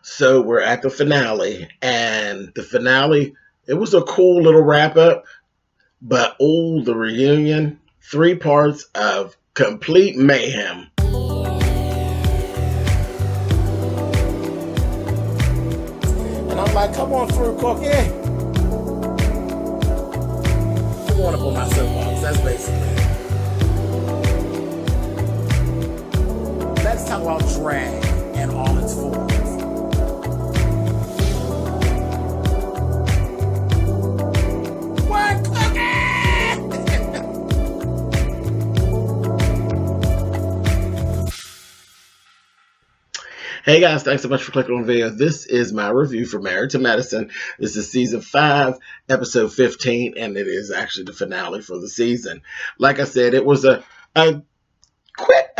So we're at the finale, and the finale, it was a cool little wrap up, but oh, the reunion, 3 parts of complete mayhem. And I'm like, come on through, Cookie. I want to put my soapbox. That's basically it. Let's talk about drag and all its forms. What, Cookie? Hey guys, thanks so much for clicking on the video. This is my review for Married to Medicine. This is season 5, episode 15, and it is actually the finale for the season. Like I said, it was a quick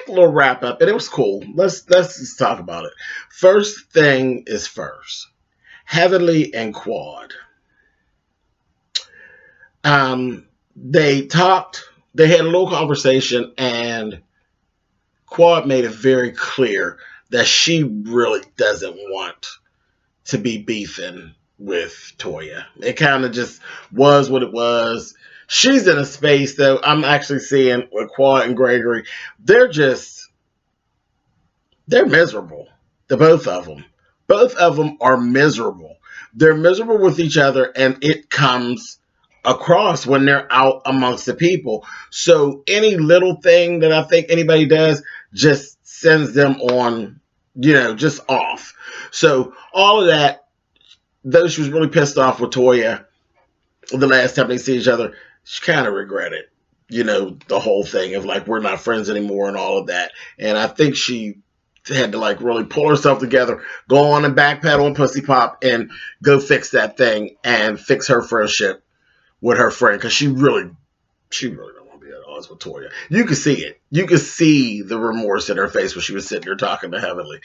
little wrap up, and it was cool. Let's just talk about it. First thing is first. Heavenly and Quad. They talked. They had a little conversation, and Quad made it very clear that she really doesn't want to be beefing with Toya. It kind of just was what it was. She's in a space, though, I'm actually seeing with Quad and Gregory. They're miserable. The both of them. Both of them are miserable. They're miserable with each other, and it comes across when they're out amongst the people. So any little thing that I think anybody does just sends them on, just off. So all of that, though she was really pissed off with Toya the last time they see each other, she kind of regretted, the whole thing of like, we're not friends anymore and all of that. And I think she had to like really pull herself together, go on and backpedal and pussy pop and go fix that thing and fix her friendship with her friend, because she really don't want to be at odds with Toya. You could see it. You could see the remorse in her face when she was sitting there talking to Heavenly.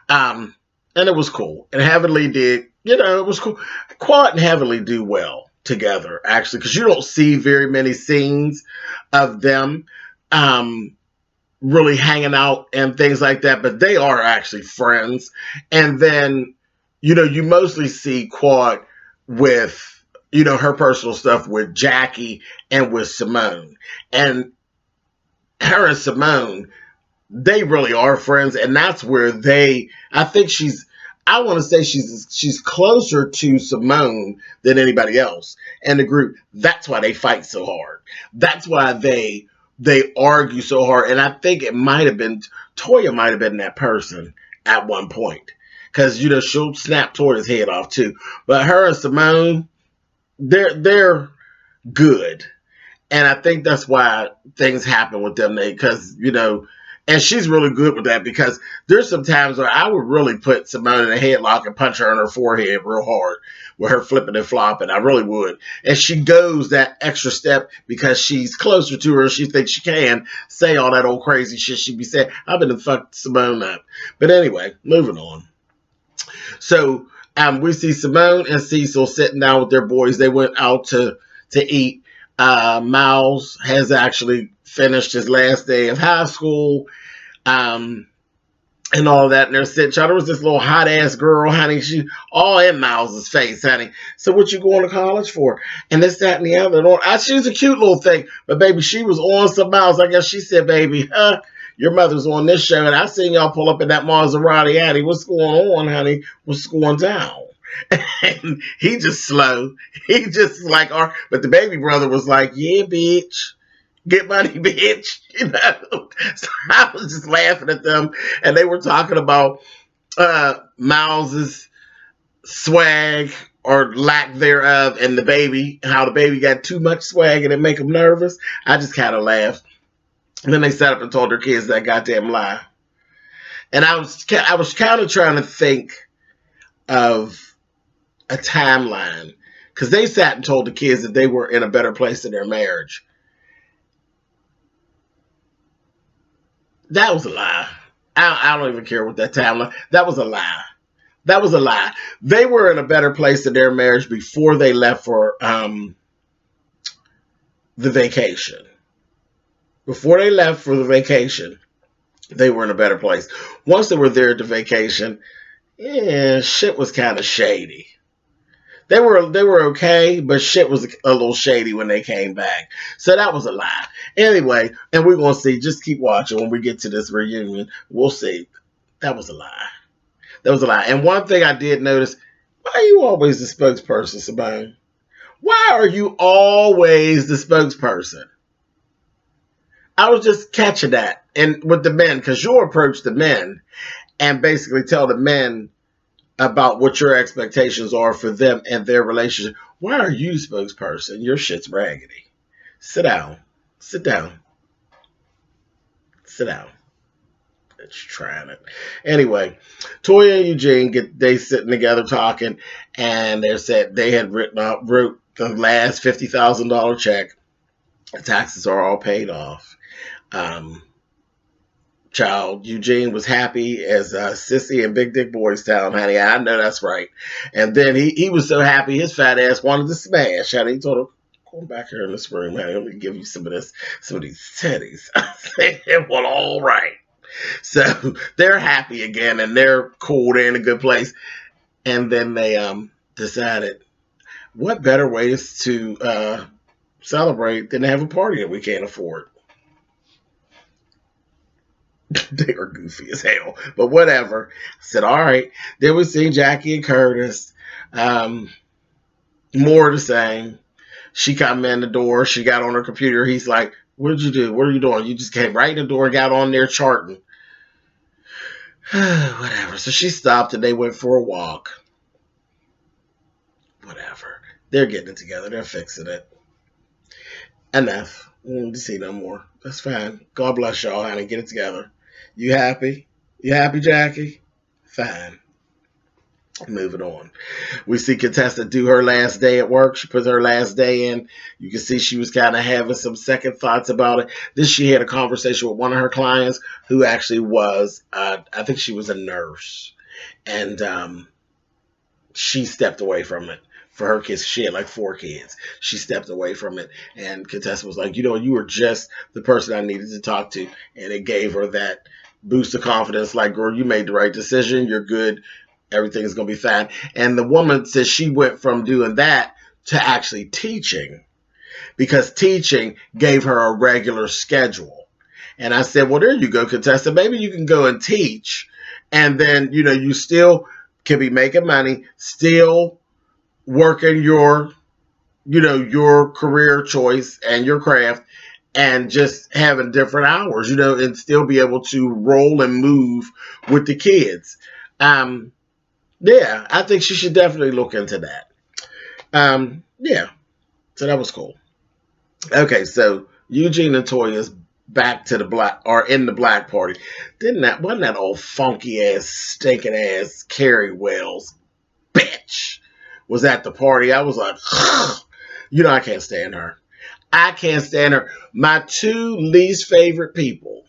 And it was cool. And Heavenly did, it was cool. Quad and Heavenly do well together, actually, because you don't see very many scenes of them really hanging out and things like that, but they are actually friends. And then, you mostly see Quad with, her personal stuff with Jackie and with Simone. And her and Simone, they really are friends, and that's where I want to say she's closer to Simone than anybody else in the group. That's why they fight so hard. That's why they argue so hard. And I think Toya might have been that person at one point, because she'll snap Toya's head off too. But her and Simone, they're good, and I think that's why things happen with them. Because and she's really good with that, because there's some times where I would really put Simone in a headlock and punch her in her forehead real hard with her flipping and flopping. I really would. And she goes that extra step because she's closer to her. She thinks she can say all that old crazy shit she be saying. I've been to fuck Simone up. But anyway, moving on. So we see Simone and Cecil sitting down with their boys. They went out to eat. Miles has actually finished his last day of high school, and all of that. And they're sitting. There was this little hot ass girl, honey. She all in Miles's face, honey. So what you going to college for? And this, that, and the other. She was a cute little thing, but baby, she was on some Miles. I guess she said, baby, your mother's on this show, and I seen y'all pull up in that Maserati Addy. What's going on, honey? What's going down? And he just slow. He just like, but the baby brother was like, yeah, bitch. Get money, bitch. So I was just laughing at them, and they were talking about Miles's swag or lack thereof, and the baby, how the baby got too much swag and it make him nervous. I just kind of laughed. And then they sat up and told their kids that goddamn lie. And I was kind of trying to think of a timeline, because they sat and told the kids that they were in a better place in their marriage. That was a lie. I don't even care what that timeline. That was a lie. That was a lie. They were in a better place in their marriage before they left for the vacation. Before they left for the vacation, they were in a better place. Once they were there at the vacation, Yeah, shit was kind of shady. They were okay, but shit was a little shady when they came back. So that was a lie. Anyway, and we're gonna see. Just keep watching when we get to this reunion. We'll see. That was a lie. That was a lie. And one thing I did notice: why are you always the spokesperson, Simone? Why are you always the spokesperson? I was just catching that, and with the men, because you'll approach the men and basically tell the men about what your expectations are for them and their relationship. Why are you the spokesperson? Your shit's raggedy. Sit down. Sit down. Sit down. It's trying it. Anyway, Toya and Eugene they sitting together talking, and they said they had wrote the last $50,000 check. The taxes are all paid off. Um, Child, Eugene was happy as Sissy and Big Dick Boys Town, honey. I know that's right. And then he was so happy his fat ass wanted to smash. Honey, he told her, "Come back here in this room, honey. Let me give you some of these titties." I said, "Well, all right." So they're happy again, and they're cool. They're in a good place. And then they decided, what better ways to celebrate than to have a party that we can't afford? They were goofy as hell, but whatever. I said, all right. Then we seen Jackie and Curtis. Um, More of the same. She come in the door. She got on her computer. He's like, what did you do? What are you doing? You just came right in the door and got on there charting. Whatever. So she stopped and they went for a walk. Whatever. They're getting it together. They're fixing it. Enough. I don't need to see no more. That's fine. God bless y'all, honey. Get it together. You happy? You happy, Jackie? Fine. Moving on. We see Contessa do her last day at work. She put her last day in. You can see she was kind of having some second thoughts about it. Then she had a conversation with one of her clients who actually was, I think she was a nurse. And she stepped away from it for her kids. She had like 4 kids. She stepped away from it. And Contessa was like, you were just the person I needed to talk to. And it gave her that boost of confidence. Like, girl, you made the right decision. You're good. Everything is going to be fine. And the woman says she went from doing that to actually teaching, because teaching gave her a regular schedule. And I said, well, there you go, Contessa. Maybe you can go and teach. And then, you still can be making money, still working your career choice and your craft, and just having different hours, and still be able to roll and move with the kids. Yeah, I think she should definitely look into that. Yeah, so that was cool. Okay, so Eugene and Toya's back to the black, or in the black party. Wasn't that old funky ass, stinking ass Carrie Wells bitch was at the party? I was like, I can't stand her. I can't stand her. My 2 least favorite people.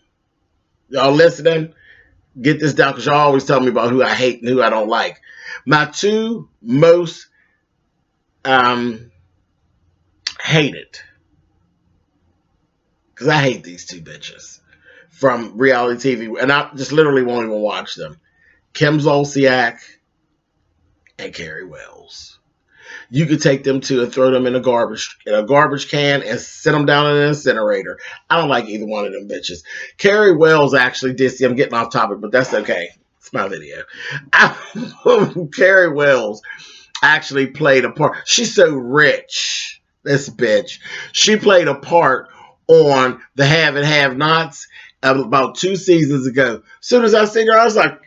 Y'all listening? Get this down, because y'all always tell me about who I hate and who I don't like. My 2 most hated, because I hate these 2 bitches from reality TV, and I just literally won't even watch them. Kim Zolciak and Carrie Wells. You could take them 2 and throw them in a garbage can and sit them down in an incinerator. I don't like either one of them bitches. Carrie Wells actually did see. I'm getting off topic, but that's okay. It's my video. Carrie Wells actually played a part. She's so rich, this bitch. She played a part on the Have and Have Nots about 2 seasons ago. As soon as I seen her, I was like,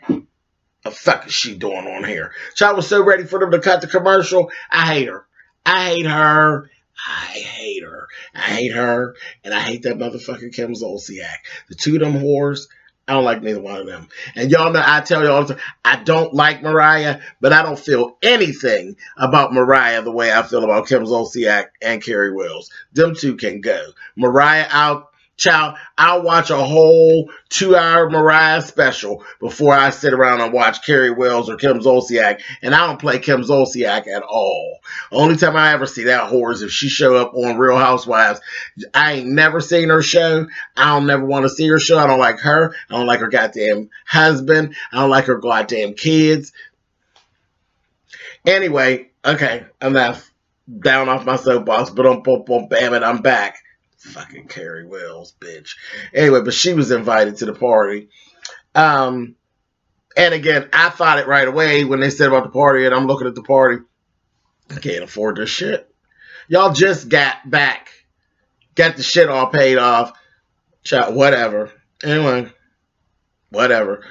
the fuck is she doing on here? So I was so ready for them to cut the commercial. I hate her. I hate her. I hate her. I hate her. And I hate that motherfucking Kim Zolciak. The 2 of them whores, I don't like neither one of them. And y'all know, I tell you all the time, I don't like Mariah, but I don't feel anything about Mariah the way I feel about Kim Zolciak and Carrie Wells. Them 2 can go. Mariah out. Child, I'll watch a whole 2-hour Mariah special before I sit around and watch Carrie Wells or Kim Zolciak, and I don't play Kim Zolciak at all. Only time I ever see that whore is if she show up on Real Housewives. I ain't never seen her show. I don't never want to see her show. I don't like her. I don't like her goddamn husband. I don't like her goddamn kids. Anyway, okay, enough. Down off my soapbox, but bam, and I'm back. Fucking Carrie Wells, bitch. Anyway, but she was invited to the party. And again, I thought it right away when they said about the party, and I'm looking at the party. I can't afford this shit. Y'all just got back. Got the shit all paid off. Whatever. Anyway, whatever.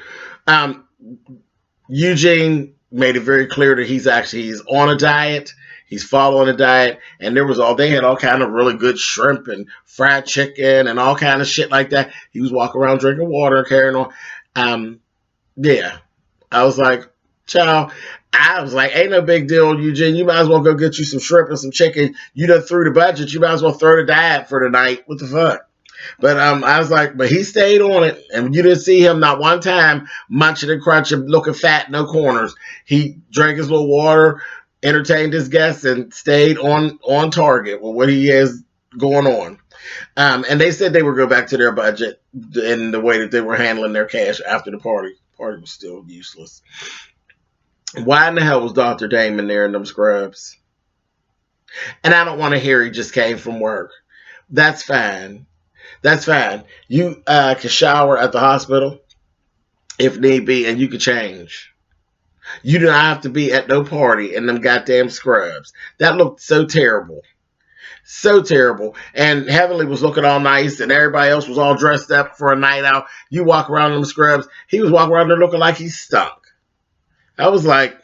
Eugene made it very clear that he's on a diet. He's following a diet, and they had all kind of really good shrimp and fried chicken and all kind of shit like that. He was walking around drinking water and carrying on. Yeah, I was like, child. I was like, ain't no big deal, Eugene. You might as well go get you some shrimp and some chicken. You done threw the budget. You might as well throw the diet for the night. What the fuck? But I was like, but he stayed on it, and you didn't see him not one time munching and crunching, looking fat, no corners. He drank his little water, entertained his guests, and stayed on target with what he has going on. And they said they would go back to their budget in the way that they were handling their cash after the party. The party was still useless. Why in the hell was Dr. Damon there in them scrubs? And I don't want to hear he just came from work. That's fine. That's fine. You can shower at the hospital if need be, and you can change. You do not have to be at no party in them goddamn scrubs. That looked so terrible. So terrible. And Heavenly was looking all nice, and everybody else was all dressed up for a night out. You walk around in them scrubs. He was walking around there looking like he stunk. I was like,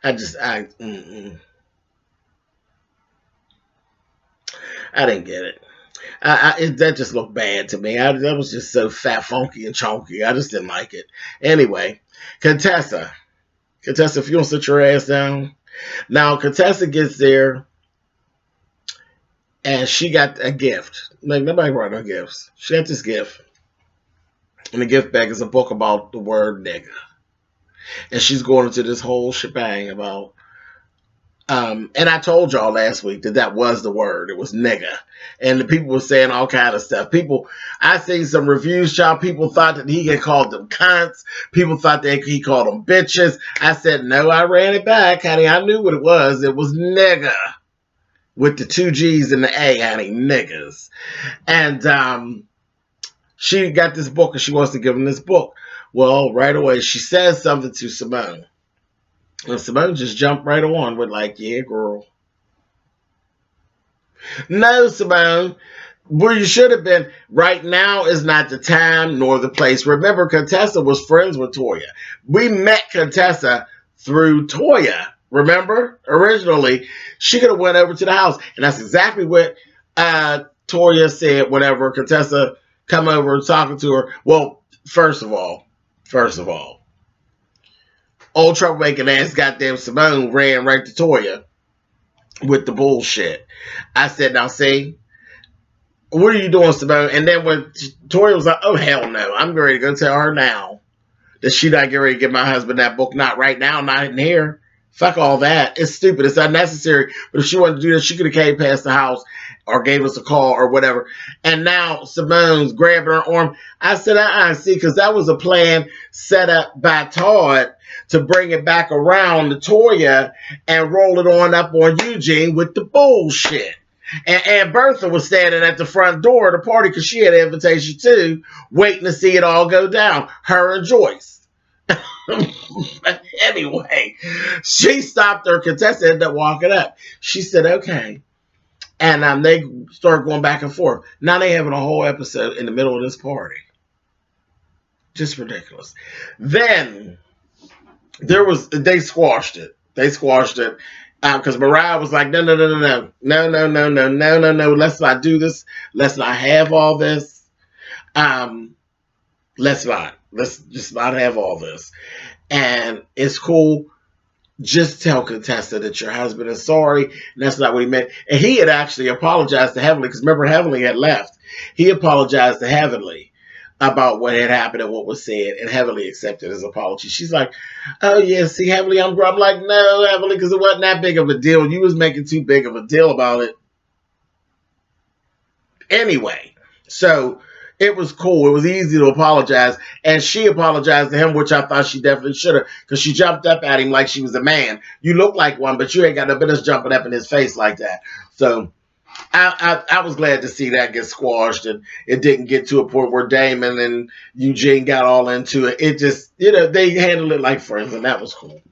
I didn't get it. That just looked bad to me. That was just so fat, funky, and chunky. I just didn't like it. Anyway, Contessa, if you don't sit your ass down. Now, Contessa gets there, and she got a gift. Like, nobody brought no gifts. She got this gift. And the gift bag is a book about the word nigga. And she's going into this whole shebang about, and I told y'all last week that was the word. It was nigga. And the people were saying all kind of stuff. I seen some reviews, y'all. People thought that he had called them cunts. People thought that he called them bitches. I said, no, I ran it back, honey. I knew what it was. It was nigga. With the 2 G's and the A, honey. Niggas. And, she got this book and she wants to give him this book. Well, right away, she says something to Simone. And Simone just jumped right on with like, yeah, girl. No, Simone. Where you should have been, right now is not the time nor the place. Remember, Contessa was friends with Toya. We met Contessa through Toya. Remember? Originally, she could have went over to the house. And that's exactly what Toya said whenever Contessa come over and talking to her. Well, first of all, old troublemaking ass goddamn Simone ran right to Toya with the bullshit. I said, now see, what are you doing, Simone? And then when Toya was like, oh, hell no, I'm ready to go tell her now that she not getting ready to give my husband that book. Not right now, not in here. Fuck all that. It's stupid. It's unnecessary. But if she wanted to do that, she could have came past the house or gave us a call or whatever. And now Simone's grabbing her arm. I said, see, because that was a plan set up by Todd to bring it back around to Toya and roll it on up on Eugene with the bullshit. And Bertha was standing at the front door of the party because she had an invitation too, waiting to see it all go down. Her and Joyce. Anyway, she stopped her. Contessa ended up walking up. She said, okay. And they started going back and forth. Now they having a whole episode in the middle of this party. Just ridiculous. Then they squashed it. Because Mariah was like, no. Let's not do this. Let's not have all this. Let's not. Let's just not have all this. And it's cool. Just tell Contessa that your husband is sorry. And that's not what he meant. And he had actually apologized to Heavenly. Because remember, Heavenly had left. He apologized to Heavenly about what had happened and what was said. And Heavenly accepted his apology. She's like, oh, yeah, see, Heavenly, I'm like, no, Heavenly, because it wasn't that big of a deal. You was making too big of a deal about it. Anyway, so It was cool. It was easy to apologize. And she apologized to him, which I thought she definitely should have, because she jumped up at him like she was a man. You look like one, but you ain't got no business jumping up in his face like that. So I was glad to see that get squashed, and it didn't get to a point where Damon and Eugene got all into it. It just, they handled it like friends, and that was cool.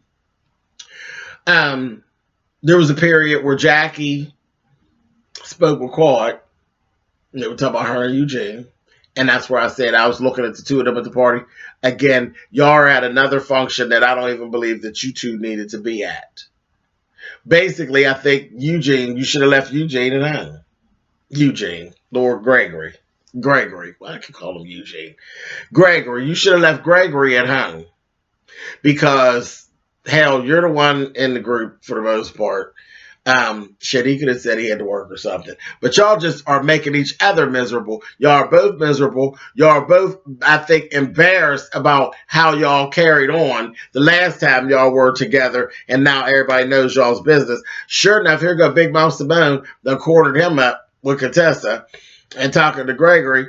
There was a period where Jackie spoke with Claude. They were talking about her and Eugene. And that's where I said I was looking at the two of them at the party. Again, y'all are at another function that I don't even believe that you two needed to be at. Basically, I think Eugene, you should have left Eugene at home. Eugene, Lord Gregory. Gregory, well, I can call him Eugene. Gregory, you should have left Gregory at home. Because, hell, you're the one in the group for the most part. Shit, he could have said he had to work or something. But y'all just are making each other miserable. Y'all are both miserable. Y'all are both, I think, embarrassed about how y'all carried on the last time y'all were together, and now everybody knows y'all's business. Sure enough, here go Big Mouth Simone that cornered him up with Contessa and talking to Gregory.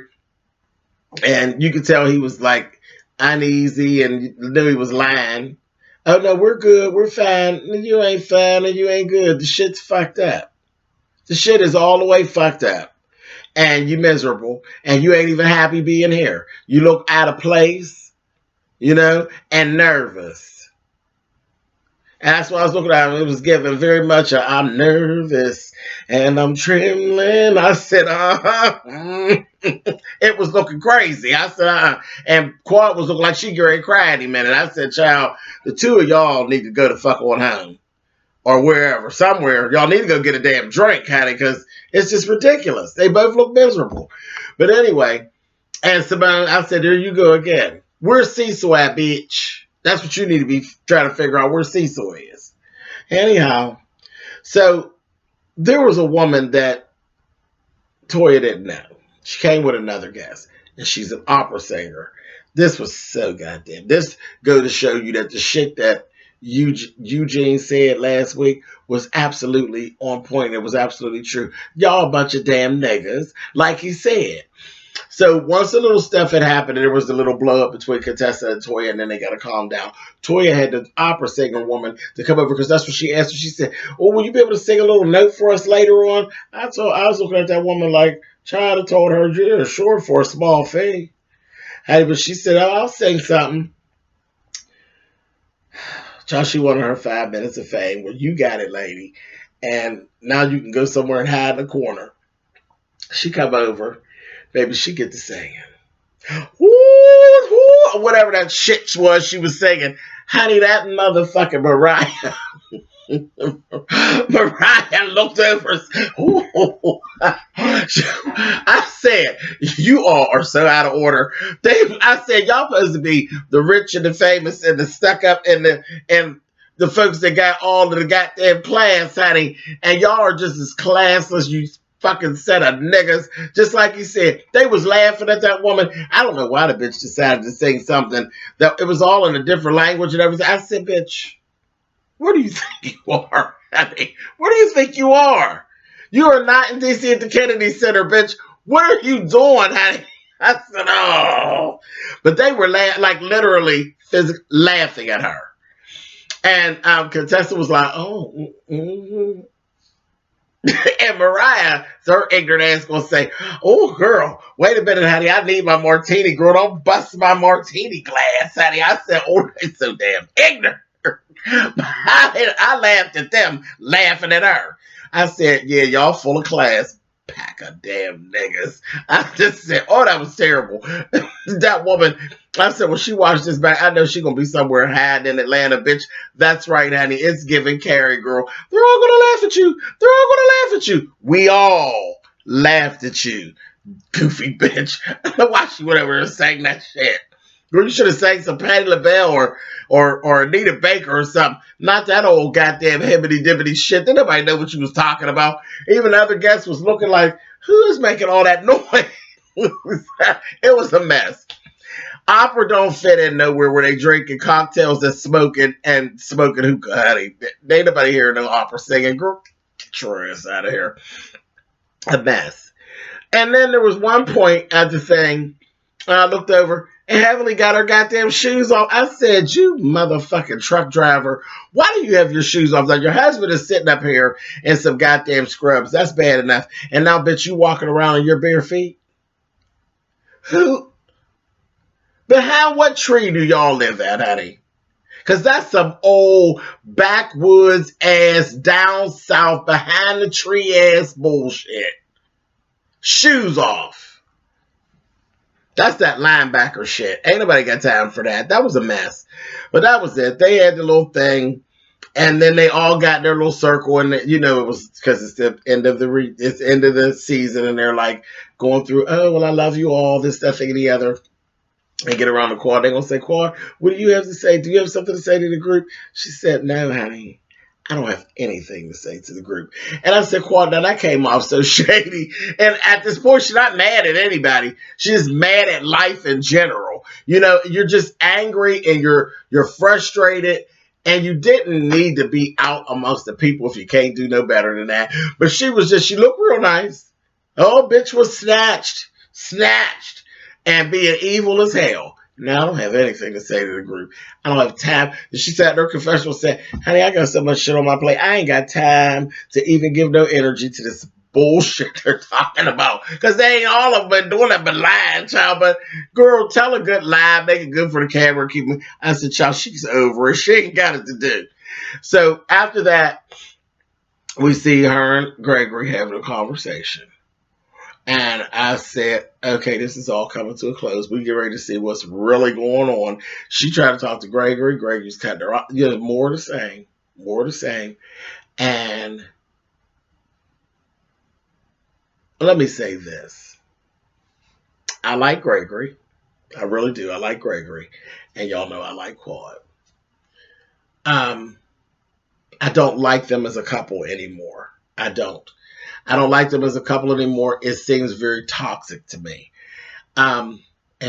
And you could tell he was like uneasy and knew he was lying. Oh, no, we're good. We're fine. You ain't fine and you ain't good. The shit's fucked up. The shit is all the way fucked up. And you miserable. And you ain't even happy being here. You look out of place, and nervous. And that's what I was looking at. It was giving very much I'm nervous and I'm trembling. I said, It was looking crazy. I said, And Quad was looking like she getting cried in a minute. I said, child, the two of y'all need to go the fuck on home. Or wherever, somewhere. Y'all need to go get a damn drink, honey, because it's just ridiculous. They both look miserable. But anyway, and Simone, I said, there you go again. Where's Cecil at, bitch? That's what you need to be trying to figure out, where Cecil is. Anyhow, so there was a woman that Toya didn't know. She came with another guest, and she's an opera singer. This was so goddamn. This goes to show you that the shit that Eugene said last week was absolutely on point. It was absolutely true. Y'all a bunch of damn niggas, like he said. So once the little stuff had happened, there was a little blow up between Contessa and Toya, and then they got to calm down. Toya had the opera singer woman to come over because that's what she asked her. She said, "Oh, will you be able to sing a little note for us later on?" I was looking at that woman like, child, I told her, "Yeah, sure, for a small fee." But she said, "Oh, I'll sing something." Child, she wanted her 5 minutes of fame. Well, you got it, lady. And now you can go somewhere and hide in the corner. She come over. Baby, she get to singing. Woo, whatever that shit was she was singing. Honey, that motherfucking Mariah. Mariah looked over. I said, you all are so out of order. I said, y'all supposed to be the rich and the famous and the stuck up and the folks that got all of the goddamn class, honey. And y'all are just as classless, you fucking set of niggas. Just like he said, they was laughing at that woman. I don't know why the bitch decided to sing something that it was all in a different language and everything. I said, bitch, where do you think you are? I mean, where do you think you are? You are not in D.C. at the Kennedy Center, bitch. What are you doing, honey? I said, oh. But they were like literally laughing at her. And Contessa was like, oh, mm-hmm. And Mariah, her ignorant ass, gonna say, oh, girl, wait a minute, honey. I need my martini, girl. Don't bust my martini glass, honey. I said, oh, it's so damn ignorant. I laughed at them laughing at her. I said, yeah, y'all full of class. Pack of damn niggas. I just said, oh, that was terrible. That woman, I said, well, she watched this back. I know she gonna be somewhere hiding in Atlanta, bitch. That's right, honey. It's giving Carrie, girl. They're all gonna laugh at you. They're all gonna laugh at you. We all laughed at you, goofy bitch. I don't know why she went over and sang that shit. Girl, you should have sang some Patti LaBelle or Anita Baker or something. Not that old goddamn hibbity-dibbity shit. Didn't nobody know what you was talking about. Even the other guests was looking like, who's making all that noise? It was a mess. Opera don't fit in nowhere where they drinking cocktails and smoking hookah, honey. They ain't nobody hearing no opera singing. Girl, get your ass out of here. A mess. And then there was one point at the thing, I looked over, and Heavenly got her goddamn shoes off. I said, you motherfucking truck driver, why do you have your shoes off? Like, your husband is sitting up here in some goddamn scrubs. That's bad enough. And now, bitch, you walking around in your bare feet? Who? Behind what tree do y'all live at, honey? Because that's some old backwoods ass, down south, behind the tree ass bullshit. Shoes off. That's that linebacker shit. Ain't nobody got time for that. That was a mess. But that was it. They had the little thing, and then they all got their little circle, and it was because it's the end of the season, and they're like going through, oh, well, I love you all, this, that, thing, and the other. And get around the quad. They're going to say, Quad, what do you have to say? Do you have something to say to the group? She said, no, honey. I don't have anything to say to the group. And I said, Quad, now that came off so shady. And at this point, she's not mad at anybody. She's mad at life in general. You're just angry and you're frustrated. And you didn't need to be out amongst the people if you can't do no better than that. But she looked real nice. Oh, bitch was snatched. And being evil as hell. Now, I don't have anything to say to the group. I don't have time. She sat in her confessional and said, honey, I got so much shit on my plate. I ain't got time to even give no energy to this bullshit they're talking about. Because they ain't all of them been doing that but lying, child. But, girl, tell a good lie. Make it good for the camera. Keep me. I said, child, she's over it. She ain't got it to do. So, after that, we see her and Gregory having a conversation. And I said, okay, this is all coming to a close. We get ready to see what's really going on. She tried to talk to Gregory. Gregory's cutting her off. More the same. And let me say this. I like Gregory. I really do. I like Gregory. And y'all know I like Quad. I don't like them as a couple anymore. I don't like them as a couple anymore. It seems very toxic to me. And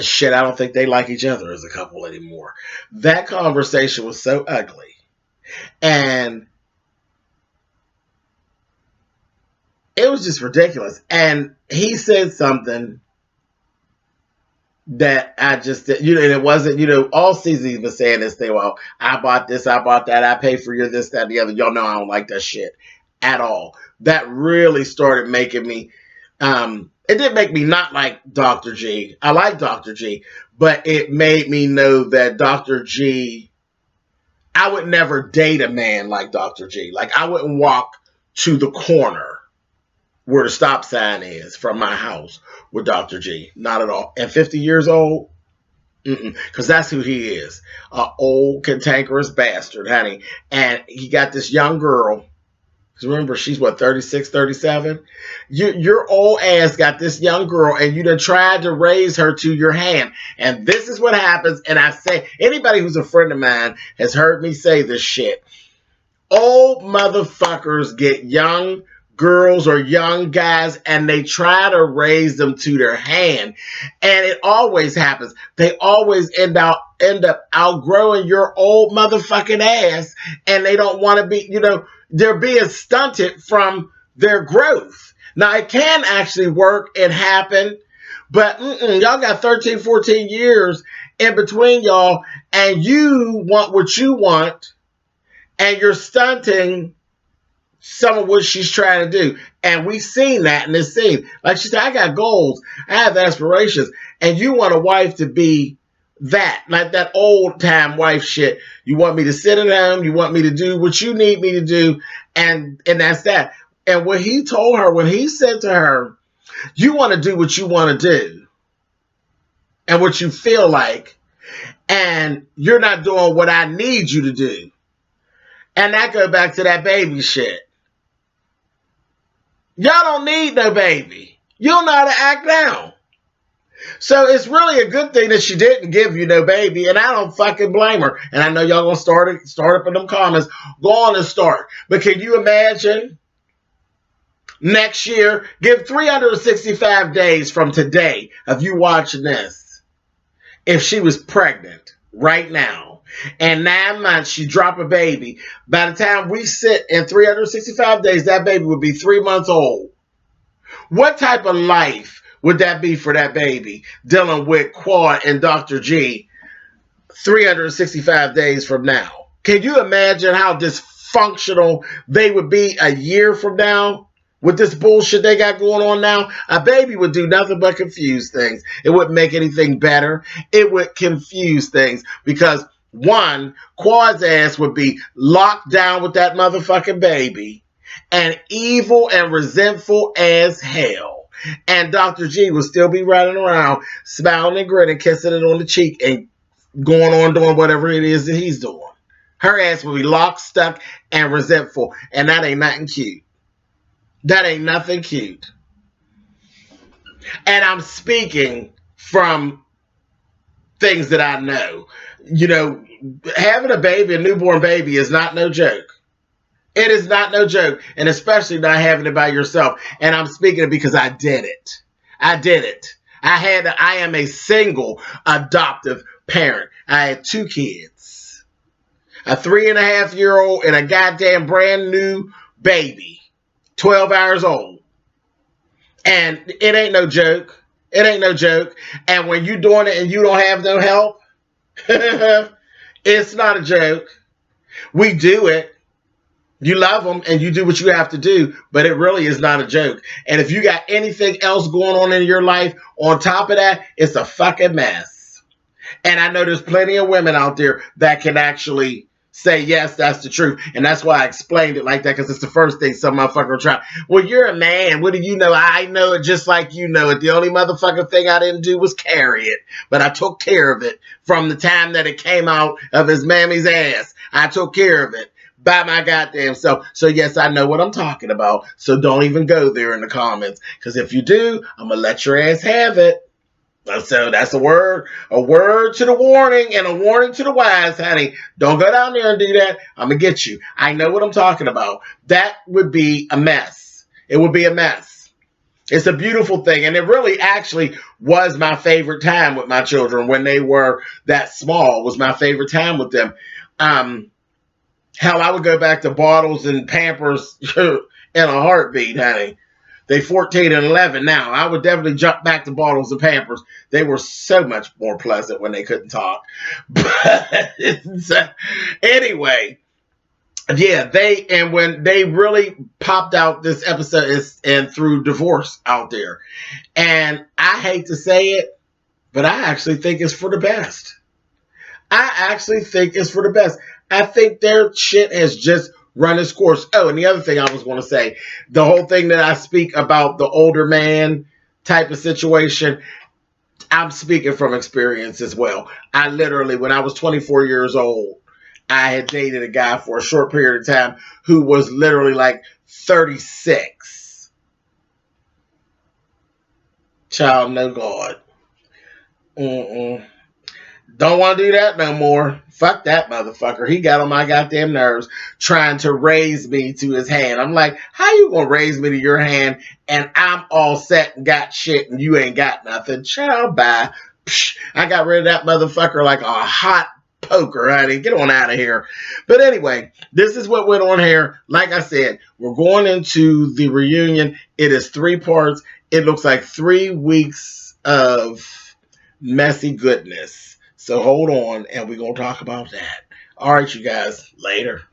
shit, I don't think they like each other as a couple anymore. That conversation was so ugly. And it was just ridiculous. And he said something that I just, and it wasn't, all season he's been saying this thing, well, I bought this, I bought that, I paid for your this, that, and the other. Y'all know I don't like that shit at all. That really started making me, it didn't make me not like Dr. G. I like Dr. G, but it made me know that Dr. G, I would never date a man like Dr. G. Like, I wouldn't walk to the corner where the stop sign is from my house with Dr. G. Not at all. And 50 years old, because that's who he is. An old, cantankerous bastard, honey. And he got this young girl. Remember, she's 36, 37? Your old ass got this young girl, and you done tried to raise her to your hand. And this is what happens. And I say, anybody who's a friend of mine has heard me say this shit. Old motherfuckers get young girls or young guys, and they try to raise them to their hand. And it always happens. They always end up outgrowing your old motherfucking ass, and they don't want to be, they're being stunted from their growth. Now, it can actually work and happen, but y'all got 13, 14 years in between y'all, and you want what you want, and you're stunting some of what she's trying to do. And we've seen that in this scene. Like she said, I got goals, I have aspirations, and you want a wife to be that, like that old time wife shit. You want me to sit at home, you want me to do what you need me to do, and that's that. And what he told her, when he said to her, you want to do what you want to do and what you feel like, and you're not doing what I need you to do. And that goes back to that baby shit. Y'all don't need no baby. You don't know how to act now. So it's really a good thing that she didn't give you no baby, and I don't fucking blame her. And I know y'all gonna start up in them comments. Go on and start. But can you imagine next year, give 365 days from today of you watching this, if she was pregnant right now, and 9 months she drop a baby, by the time we sit in 365 days, that baby would be 3 months old. What type of life would that be for that baby dealing with Quad and Dr. G 365 days from now? Can you imagine how dysfunctional they would be a year from now with this bullshit they got going on now? A baby would do nothing but confuse things. It wouldn't make anything better. It would confuse things because, one, Quad's ass would be locked down with that motherfucking baby and evil and resentful as hell. And Dr. G would still be running around, smiling and grinning, kissing it on the cheek and going on doing whatever it is that he's doing. Her ass will be locked, stuck, and resentful. And that ain't nothing cute. That ain't nothing cute. And I'm speaking from things that I know. You know, having a baby, a newborn baby, is not no joke. It is not no joke. And especially not having it by yourself. And I'm speaking it because I did it. I did it. I am a single adoptive parent. I had 2 kids. A 3.5-year-old and a goddamn brand new baby. 12 hours old. And it ain't no joke. It ain't no joke. And when you doing it and you don't have no help, it's not a joke. We do it. You love them and you do what you have to do, but it really is not a joke. And if you got anything else going on in your life on top of that, it's a fucking mess. And I know there's plenty of women out there that can actually say, yes, that's the truth. And that's why I explained it like that, because it's the first thing some motherfucker will try. Well, you're a man. What do you know? I know it just like you know it. The only motherfucking thing I didn't do was carry it. But I took care of it from the time that it came out of his mammy's ass. I took care of it by my goddamn self. So, yes, I know what I'm talking about. So don't even go there in the comments. Because if you do, I'm going to let your ass have it. So that's a word to the warning and a warning to the wise, honey. Don't go down there and do that. I'm going to get you. I know what I'm talking about. That would be a mess. It would be a mess. It's a beautiful thing. And it really actually was my favorite time with my children when they were that small. Was my favorite time with them. Hell, I would go back to bottles and Pampers in a heartbeat, honey. They 14 and 11 now. I would definitely jump back to bottles and Pampers. They were so much more pleasant when they couldn't talk. But anyway, yeah, when they really popped out this episode and through divorce out there. And I hate to say it, but I actually think it's for the best. I actually think it's for the best. I think their shit has just run its course. Oh, and the other thing I was going to say, the whole thing that I speak about the older man type of situation, I'm speaking from experience as well. I literally, when I was 24 years old, I had dated a guy for a short period of time who was literally like 36. Child, no God. Don't want to do that no more. Fuck that motherfucker. He got on my goddamn nerves trying to raise me to his hand. I'm like, how you gonna raise me to your hand and I'm all set and got shit and you ain't got nothing? Child, bye. Psh, I got rid of that motherfucker like a hot poker, honey. Get on out of here. But anyway, this is what went on here. Like I said, we're going into the reunion. It is 3 parts. It looks like 3 weeks of messy goodness. So hold on, and we're going to talk about that. All right, you guys. Later.